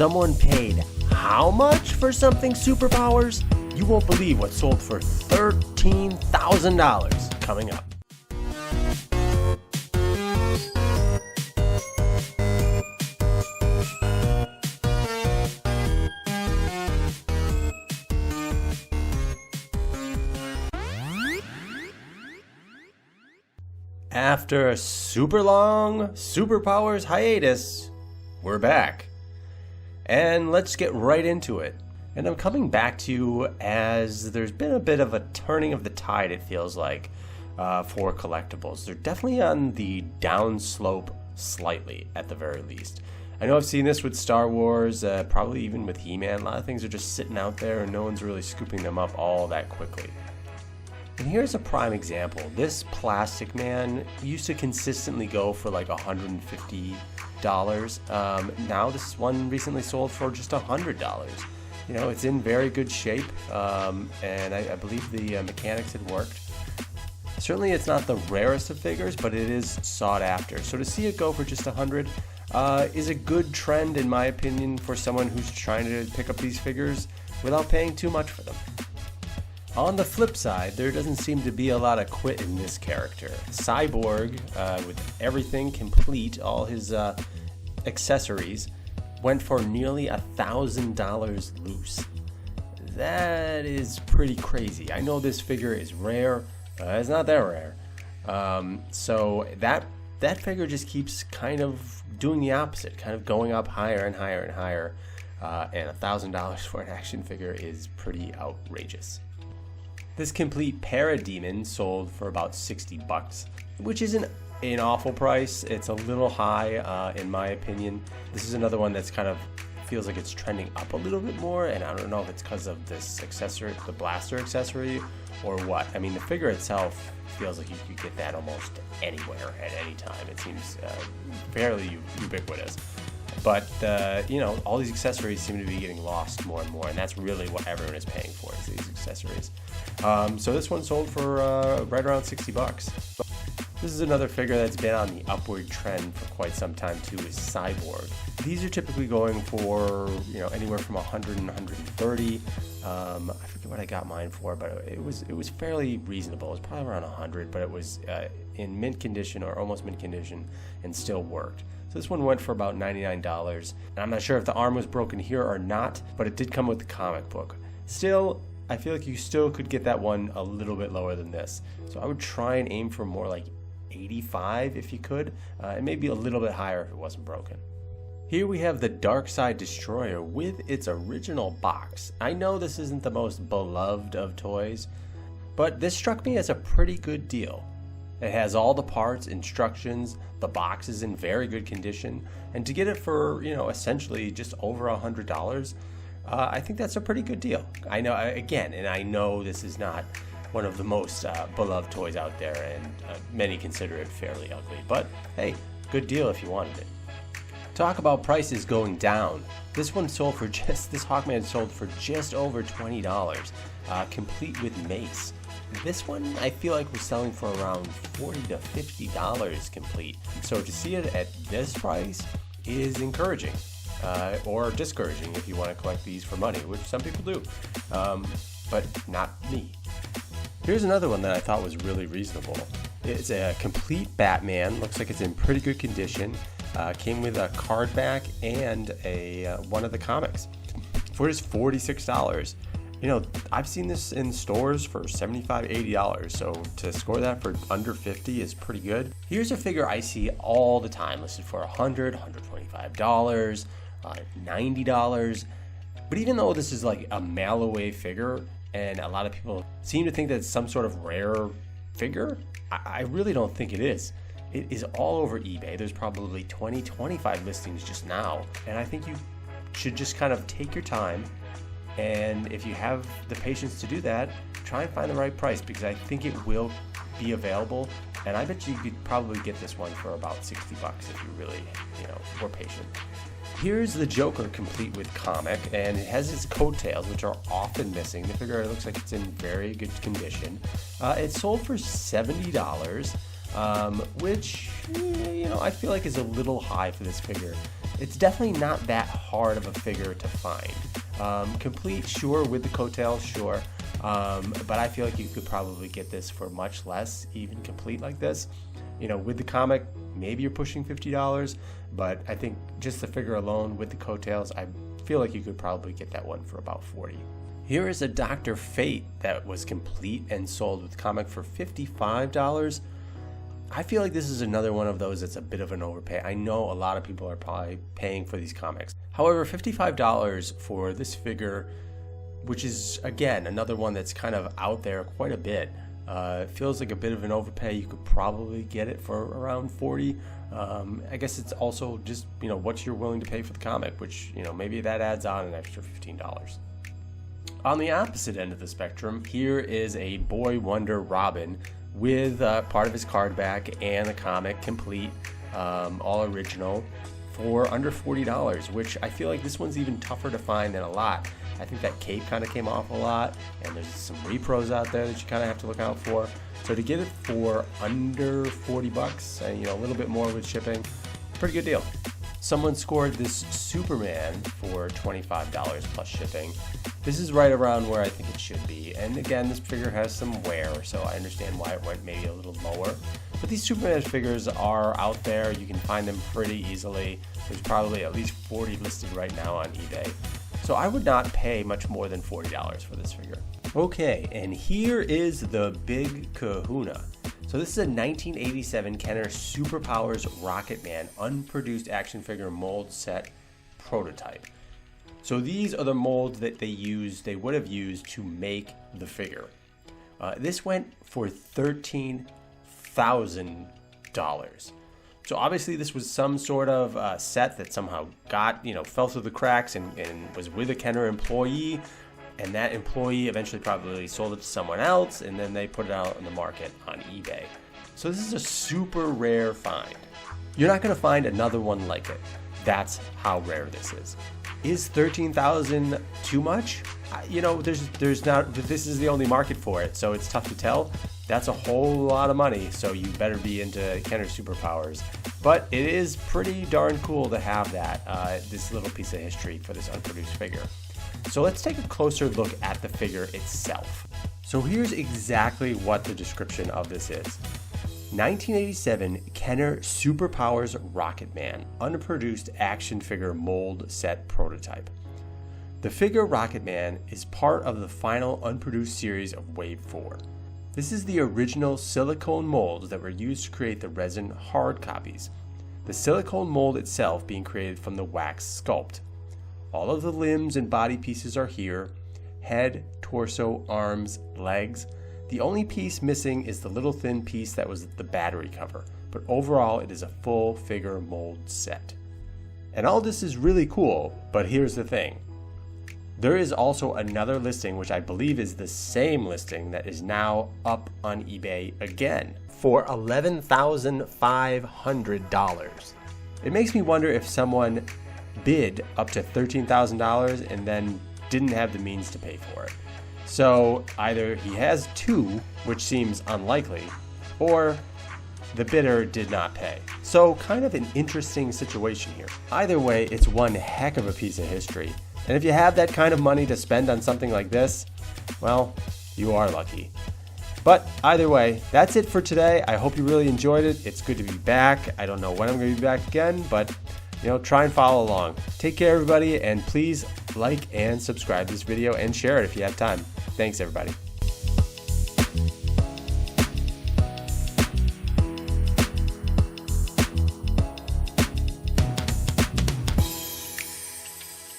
Someone paid how much for something superpowers? You won't believe what sold for $13,000 coming up. After a super long superpowers hiatus, we're back. And let's get right into it. And I'm coming back to you as there's been a bit of a turning of the tide, it feels like, for collectibles. They're definitely on the downslope slightly, at the very least. I know I've seen this with Star Wars, probably even with He-Man. A lot of things are just sitting out there and no one's really scooping them up all that quickly. And here's a prime example. This Plastic Man used to consistently go for like $150. Now this one recently sold for just $100. You know, it's in very good shape, and I believe the mechanics had worked. Certainly it's not the rarest of figures, but it is sought after. So to see it go for just $100 is a good trend, in my opinion, for someone who's trying to pick up these figures without paying too much for them. On the flip side, there doesn't seem to be a lot of quit in this character. Cyborg, with everything complete, all his accessories, went for nearly $1,000 loose. That is pretty crazy. I know this figure is rare. It's not that rare. So that figure just keeps kind of doing the opposite, kind of going up higher and higher and higher. And $1,000 for an action figure is pretty outrageous. This complete Parademon sold for about $60, which isn't an awful price. It's a little high, in my opinion. This is another one that's kind of feels like it's trending up a little bit more, and I don't know if it's because of this accessory, the blaster accessory, or what. I mean, the figure itself feels like you could get that almost anywhere at any time. It seems fairly ubiquitous. But, you know, all these accessories seem to be getting lost more and more, and that's really what everyone is paying for, is these accessories. So this one sold for right around $60. This is another figure that's been on the upward trend for quite some time too, is Cyborg. These are typically going for, you know, anywhere from $100 and $130. I forget what I got mine for, but it was fairly reasonable. It was probably around $100, but it was in mint condition or almost mint condition and still worked. So this one went for about $99. And I'm not sure if the arm was broken here or not, but it did come with the comic book. Still, I feel like you still could get that one a little bit lower than this. So I would try and aim for more like 85 if you could, and maybe a little bit higher if it wasn't broken. Here we have the Darkseid Destroyer with its original box. I know this isn't the most beloved of toys, but this struck me as a pretty good deal. It has all the parts, instructions, the box is in very good condition, and to get it for, you know, essentially just over $100, I think that's a pretty good deal. I know, again, and I know this is not one of the most beloved toys out there, and many consider it fairly ugly, but hey, good deal if you wanted it. Talk about prices going down. This one sold for this Hawkman sold for just over $20, complete with mace. This one I feel like was selling for around $40 to $50 complete. So to see it at this price is encouraging, or discouraging if you want to collect these for money, which some people do, but not me. Here's another one that I thought was really reasonable. It's a complete Batman, looks like it's in pretty good condition. Came with a card back and one of the comics for just $46. You know, I've seen this in stores for $75, $80, so to score that for under $50 is pretty good. Here's a figure I see all the time listed for $100, $125, $90. But even though this is like a mail-away figure, and a lot of people seem to think that it's some sort of rare figure, I really don't think it is. It is all over eBay. There's probably 20, 25 listings just now, and I think you should just kind of take your time, and if you have the patience to do that, try and find the right price, because I think it will be available, and I bet you could probably get this one for about $60 if you really, you know, were patient. Here's the Joker complete with comic, and it has its coattails, which are often missing. The figure looks like it's in very good condition. It sold for $70, which, you know, I feel like is a little high for this figure. it's definitely not that hard of a figure to find. Complete, sure, with the coattails, sure, but I feel like you could probably get this for much less, even complete like this. You know, with the comic, maybe you're pushing $50, but I think just the figure alone with the coattails, I feel like you could probably get that one for about $40. Here is a Dr. Fate that was complete and sold with comic for $55. I feel like this is another one of those that's a bit of an overpay. I know a lot of people are probably paying for these comics. However, $55 for this figure, which is, again, another one that's kind of out there quite a bit, feels like a bit of an overpay. You could probably get it for around $40. I guess it's also just, you know, what you're willing to pay for the comic, which, you know, maybe that adds on an extra $15. On the opposite end of the spectrum, here is a Boy Wonder Robin with part of his card back and the comic complete, all original, for under $40, which I feel like this one's even tougher to find than a lot. I think that cape kind of came off a lot, and there's some repros out there that you kind of have to look out for. So to get it for under $40, and you know, a little bit more with shipping, pretty good deal. Someone scored this Superman for $25 plus shipping. This is right around where I think it should be. And again, this figure has some wear, so I understand why it went maybe a little lower. But these Superman figures are out there. You can find them pretty easily. There's probably at least 40 listed right now on eBay. So I would not pay much more than $40 for this figure. Okay, and here is the big kahuna. So this is a 1987 Kenner Superpowers Rocketman unproduced action figure mold set prototype. So these are the molds that they would have used to make the figure. This went for $13,000. So obviously this was some sort of set that somehow fell through the cracks and was with a Kenner employee. And that employee eventually probably sold it to someone else, and then they put it out on the market on eBay. So this is a super rare find. You're not going to find another one like it. That's how rare this is. Is $13,000 too much? There's not. This is the only market for it, so it's tough to tell. That's a whole lot of money, so you better be into Kenner Superpowers. But it is pretty darn cool to have that, this little piece of history for this unproduced figure. So let's take a closer look at the figure itself. So here's exactly what the description of this is. 1987 Kenner Superpowers Rocketman unproduced action figure mold set prototype. The figure Rocketman is part of the final unproduced series of Wave 4. This is the original silicone molds that were used to create the resin hard copies. The silicone mold itself being created from the wax sculpt. All of the limbs and body pieces are here: head, torso, arms, legs. The only piece missing is the little thin piece that was the battery cover, but overall it is a full figure mold set. And all this is really cool, but here's the thing. There is also another listing, which I believe is the same listing, that is now up on eBay again for $11,500. It makes me wonder if someone bid up to $13,000 and then didn't have the means to pay for it. So either he has two, which seems unlikely, or the bidder did not pay. So kind of an interesting situation here. Either way, it's one heck of a piece of history. And if you have that kind of money to spend on something like this, well, you are lucky. But either way, that's it for today. I hope you really enjoyed it. It's good to be back. I don't know when I'm going to be back again, but try and follow along. Take care, everybody, and please like and subscribe this video and share it if you have time. Thanks, everybody.